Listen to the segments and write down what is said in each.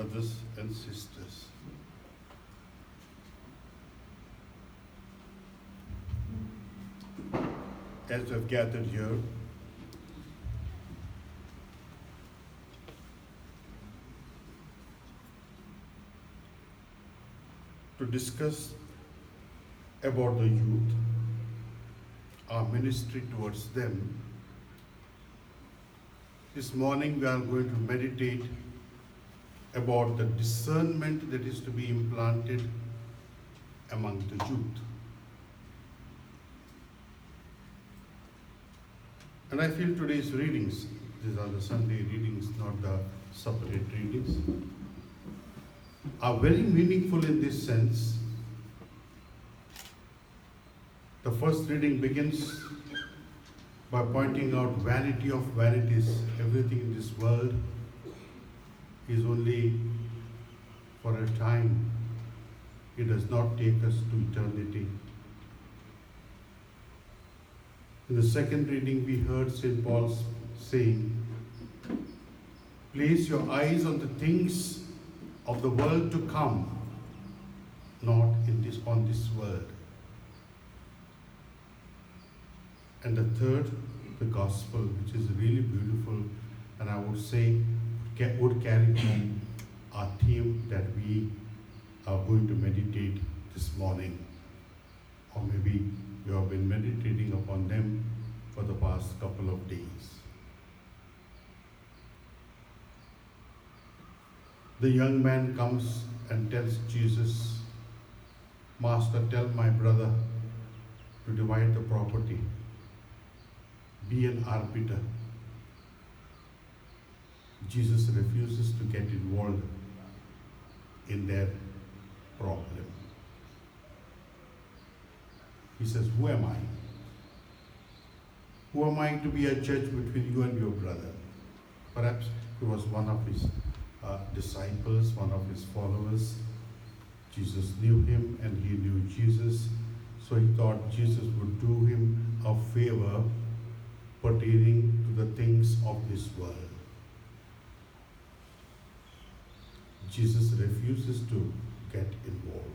brothers and sisters. As we have gathered here, to discuss about the youth, our ministry towards them, this morning we are going to meditate about the discernment that is to be implanted among the youth. And I feel today's readings, these are the Sunday readings, not the separate readings, are very meaningful in this sense. The first reading begins by pointing out vanity of vanities. Everything in this world is only for a time. It does not take us to eternity. In the second reading, we heard St. Paul saying, place your eyes on the things of the world to come, not on this world. And the third, the gospel, which is really beautiful, and I would say would carry on our theme that we are going to meditate this morning. Or maybe you have been meditating upon them for the past couple of days. The young man comes and tells Jesus, Master, tell my brother to divide the property. Be an arbiter. Jesus refuses to get involved in their problem. He says, who am I? Who am I to be a judge between you and your brother? Perhaps he was one of his disciples, one of his followers. Jesus knew him and he knew Jesus. So he thought Jesus would do him a favor pertaining to the things of this world. Jesus refuses to get involved.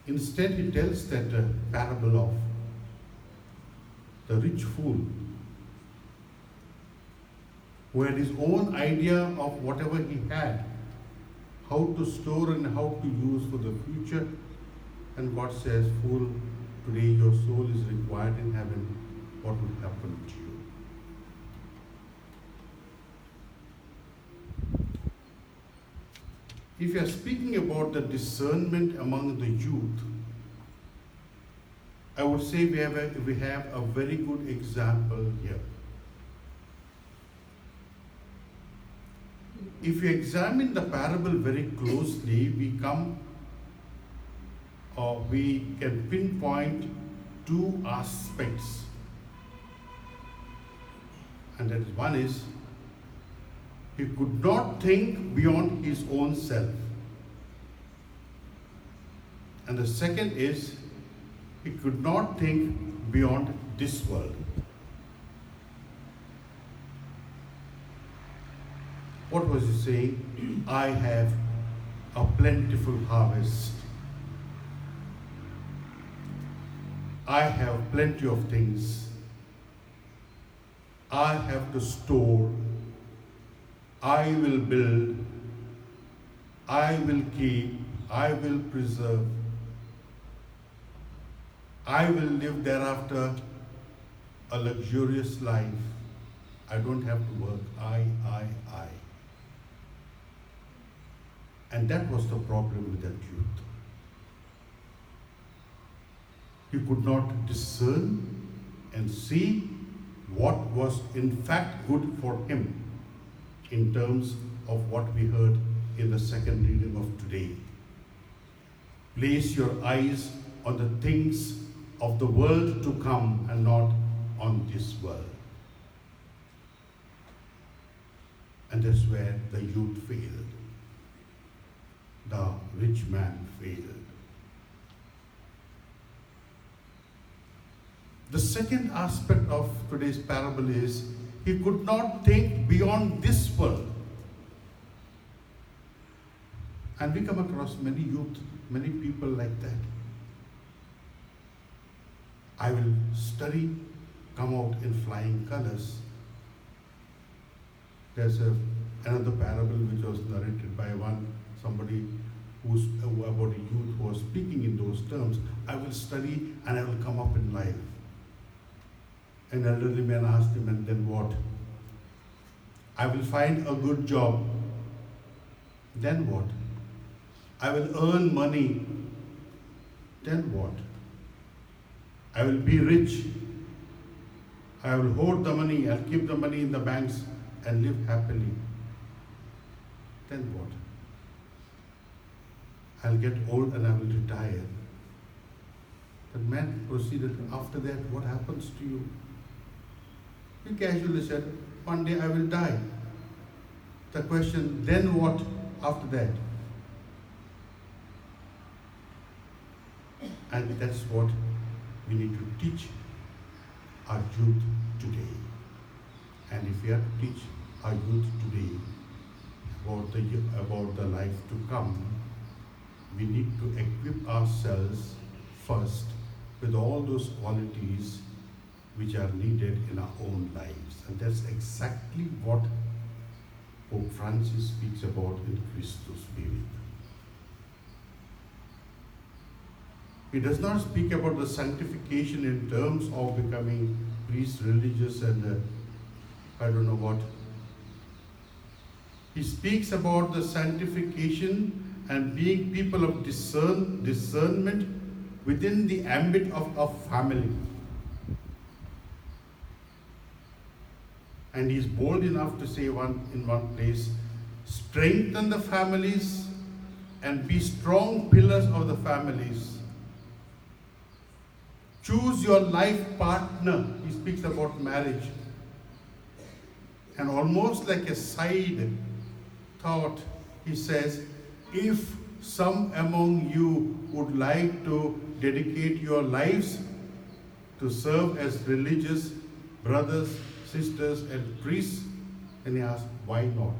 Instead, he tells that parable of the rich fool who had his own idea of whatever he had, how to store and how to use for the future. And God says, fool, today your soul is required in heaven. What will happen to you? If you are speaking about the discernment among the youth, I would say we have a very good example here. If you examine the parable very closely, we can pinpoint two aspects. And that is, one is, he could not think beyond his own self. And the second is, he could not think beyond this world. What was he saying? I have a plentiful harvest. I have plenty of things. I have to store. I will build, I will keep, I will preserve, I will live thereafter a luxurious life. I don't have to work. I. And that was the problem with that youth. He could not discern and see what was in fact good for him, in terms of what we heard in the second reading of today. Place your eyes on the things of the world to come and not on this world. And that's where the youth failed. The rich man failed. The second aspect of today's parable is, he could not think beyond this world. And we come across many youth, many people like that. I will study, come out in flying colors. There's another parable which was narrated by somebody about a youth who was speaking in those terms. I will study and I will come up in life. An elderly man asked him, and then what? I will find a good job. Then what? I will earn money. Then what? I will be rich. I will hoard the money. I'll keep the money in the banks and live happily. Then what? I'll get old and I will retire. The man proceeded, after that, what happens to you? He casually said, one day I will die. The question, then what after that? And that's what we need to teach our youth today. And if we have to teach our youth today about the life to come, we need to equip ourselves first with all those qualities which are needed in our own lives. And that's exactly what Pope Francis speaks about in Christus Vivit. He does not speak about the sanctification in terms of becoming priest, religious, and I don't know what. He speaks about the sanctification and being people of discernment within the ambit of a family. And he's bold enough to say in one place, strengthen the families and be strong pillars of the families. Choose your life partner. He speaks about marriage. And almost like a side thought, he says, if some among you would like to dedicate your lives to serve as religious brothers, sisters, and priests, then he asks, why not?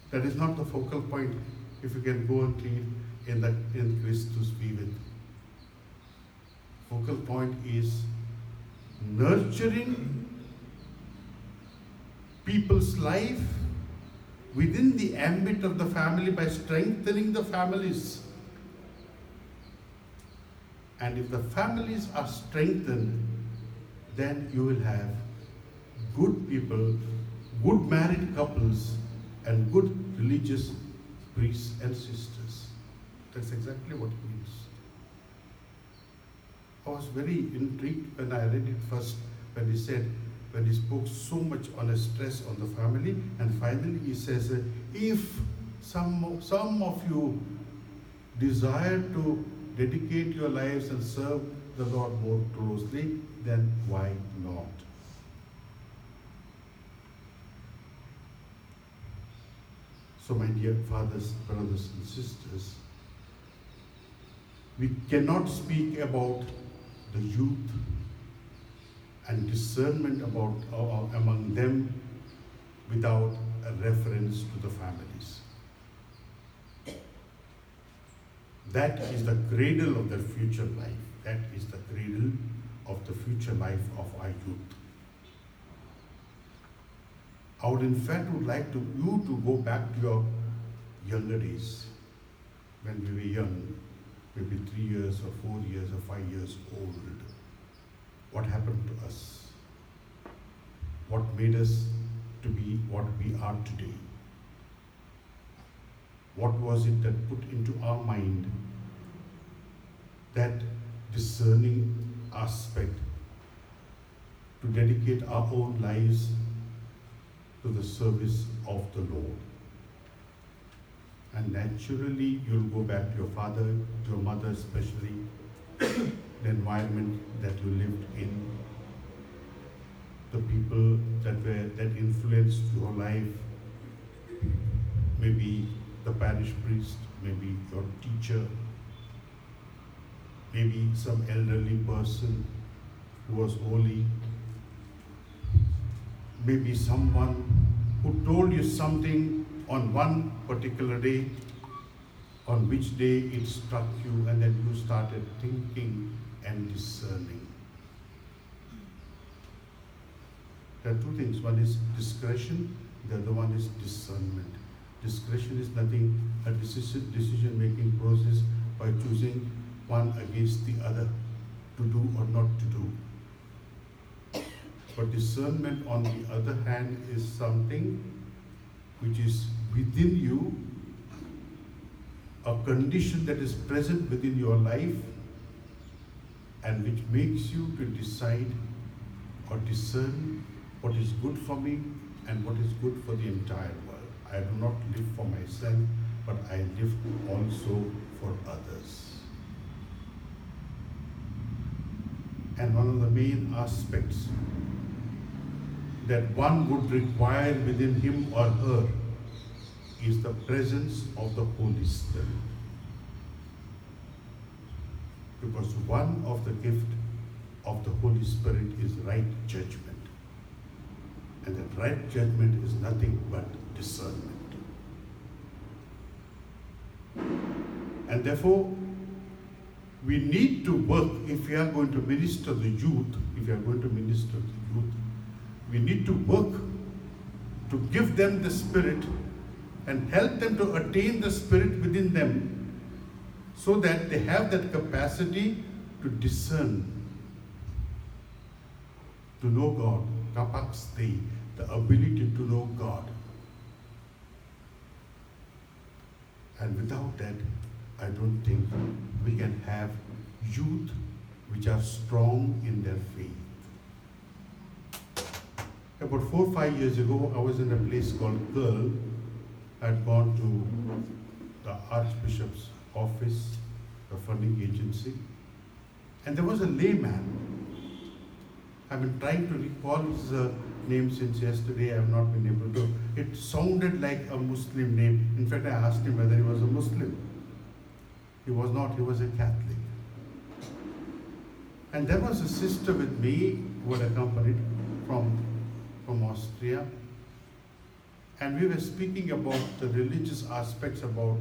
That is not the focal point, if you can go and read in Christus Vivit. Focal point is nurturing people's life within the ambit of the family by strengthening the families. And if the families are strengthened, then you will have good people, good married couples, and good religious priests and sisters. That's exactly what it means. I was very intrigued when I read it first, when he spoke so much on a stress on the family, and finally he says, if some of you desire to dedicate your lives and serve the Lord more closely, then why not? So my dear fathers, brothers and sisters, we cannot speak about the youth and discernment among them without a reference to the families. That is the cradle of their future life. That is the cradle of the future life of our youth. I would in fact like you to go back to your younger days, when we were young, maybe 3 years or 4 years or 5 years old. What happened to us? What made us to be what we are today? What was it that put into our mind that discerning aspect to dedicate our own lives to the service of the Lord? And naturally, you'll go back to your father, to your mother especially, the environment that you lived in, the people that influenced your life, maybe the parish priest, maybe your teacher, maybe some elderly person who was holy, maybe someone who told you something on one particular day, on which day it struck you, and then you started thinking and discerning. There are two things. One is discretion, the other one is discernment. Discretion is nothing, a decision-making process by choosing one against the other, to do or not to do. But discernment, on the other hand, is something which is within you, a condition that is present within your life, and which makes you to decide or discern what is good for me and what is good for the entire world. I do not live for myself, but I live also for others. And one of the main aspects that one would require within him or her is the presence of the Holy Spirit. Because one of the gifts of the Holy Spirit is right judgment. And that right judgment is nothing but discernment. And therefore, we need to work, if we are going to minister the youth, we need to work to give them the Spirit and help them to attain the Spirit within them, so that they have that capacity to discern, to know God, kapakste, the ability to know God. And without that, I don't think we can have youth which are strong in their faith. About 4 or 5 years ago, I was in a place called Girl. I had gone to the Archbishop's office, the funding agency, and there was a layman. I've been trying to recall his name since yesterday. I have not been able to. It sounded like a Muslim name. In fact, I asked him whether he was a Muslim. He was not, he was a Catholic. And there was a sister with me who had accompanied from Austria. And we were speaking about the religious aspects about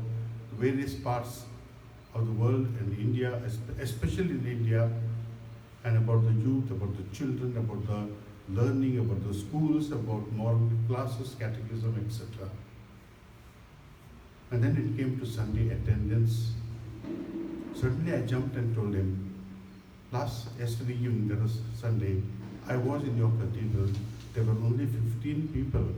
various parts of the world and India, especially in India, and about the youth, about the children, about the learning, about the schools, about moral classes, catechism, etc. And then it came to Sunday attendance. Suddenly I jumped and told him, yesterday evening, that was Sunday, I was in your cathedral, there were only 15 people.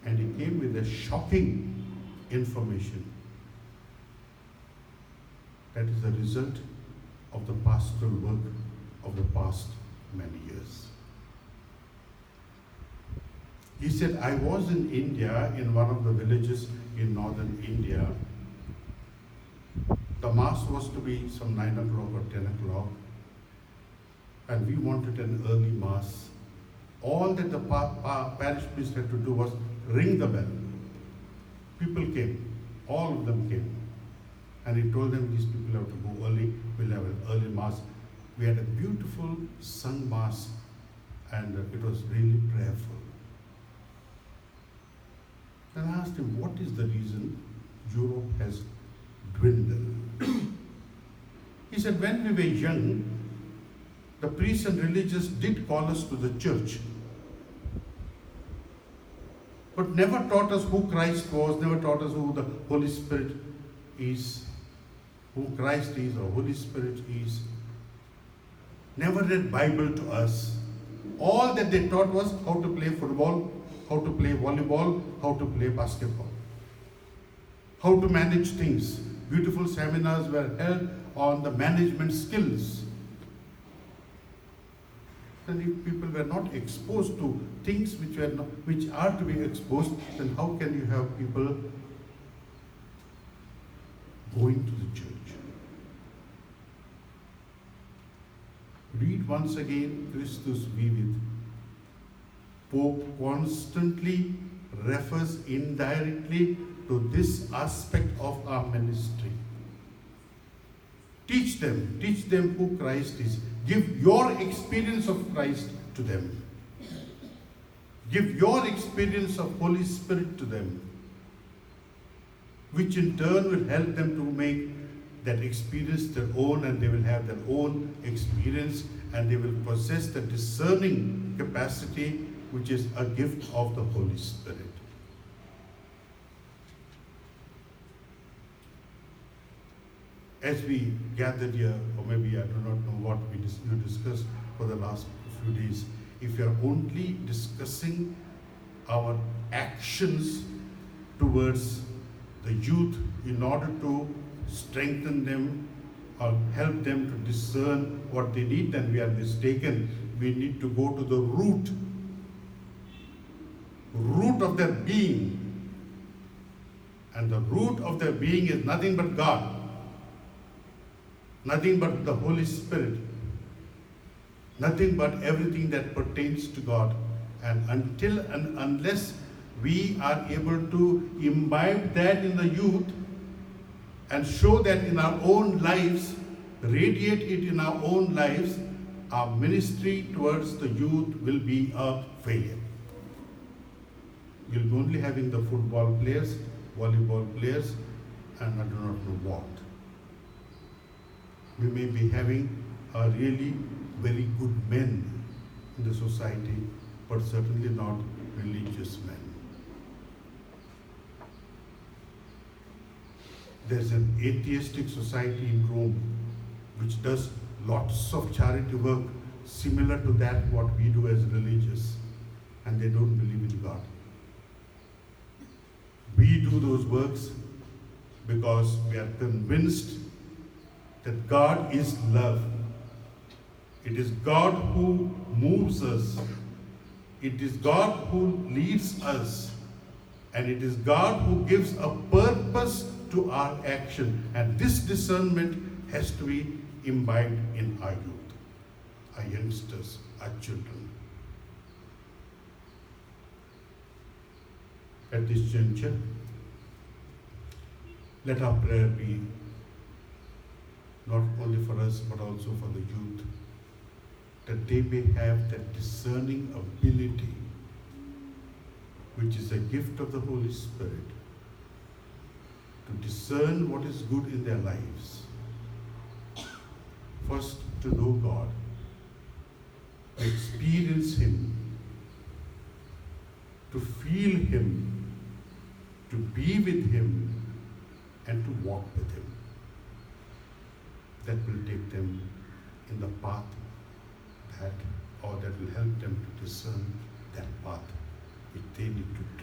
And he came with a shocking information. That is the result of the pastoral work of the past many years. He said, I was in India, in one of the villages in northern India. The mass was to be some 9 o'clock or 10 o'clock, and we wanted an early mass. All that the parish priest had to do was ring the bell. People came, all of them came. And he told them, these people have to go early, we'll have an early mass. We had a beautiful sung mass, and it was really prayerful. And I asked him, what is the reason Europe has dwindled? He said, when we were young, the priests and religious did call us to the church, but never taught us who Christ was, never taught us who the Holy Spirit is, who Christ is or Holy Spirit is. Never read Bible to us. All that they taught was how to play football, how to play volleyball, how to play basketball, how to manage things. Beautiful seminars were held on the management skills. And if people were not exposed to things which are to be exposed, then how can you have people going to the church? Read once again, Christus vivit. Pope constantly refers indirectly to this aspect of our ministry. Teach them who Christ is. Give your experience of Christ to them. Give your experience of Holy Spirit to them, which in turn will help them to make that experience their own, and they will have their own experience, and they will possess the discerning capacity which is a gift of the Holy Spirit. As we gathered here, or maybe I do not know what you discussed for the last few days, if you are only discussing our actions towards the youth in order to strengthen them or help them to discern what they need, then we are mistaken. We need to go to the root of their being. And the root of their being is nothing but God, nothing but the Holy Spirit, nothing but everything that pertains to God. And until and unless we are able to imbibe that in the youth and show that in our own lives, radiate it in our own lives, our ministry towards the youth will be a failure. You'll be only having the football players, volleyball players, and I do not know what. We may be having a really very good men in the society, but certainly not religious men. There's an atheistic society in Rome which does lots of charity work similar to that what we do as religious, and they don't believe in God. We do those works because we are convinced that God is love. It is God who moves us. It is God who leads us. And it is God who gives a purpose to our action. And this discernment has to be imbibed in our youth, our youngsters, our children. At this juncture, let our prayer be not only for us but also for the youth, that they may have that discerning ability which is a gift of the Holy Spirit, to discern what is good in their lives. First, to know God, to experience Him, to feel Him, to be with Him, and to walk with Him. That will take them in the path that will help them to discern that path which they need to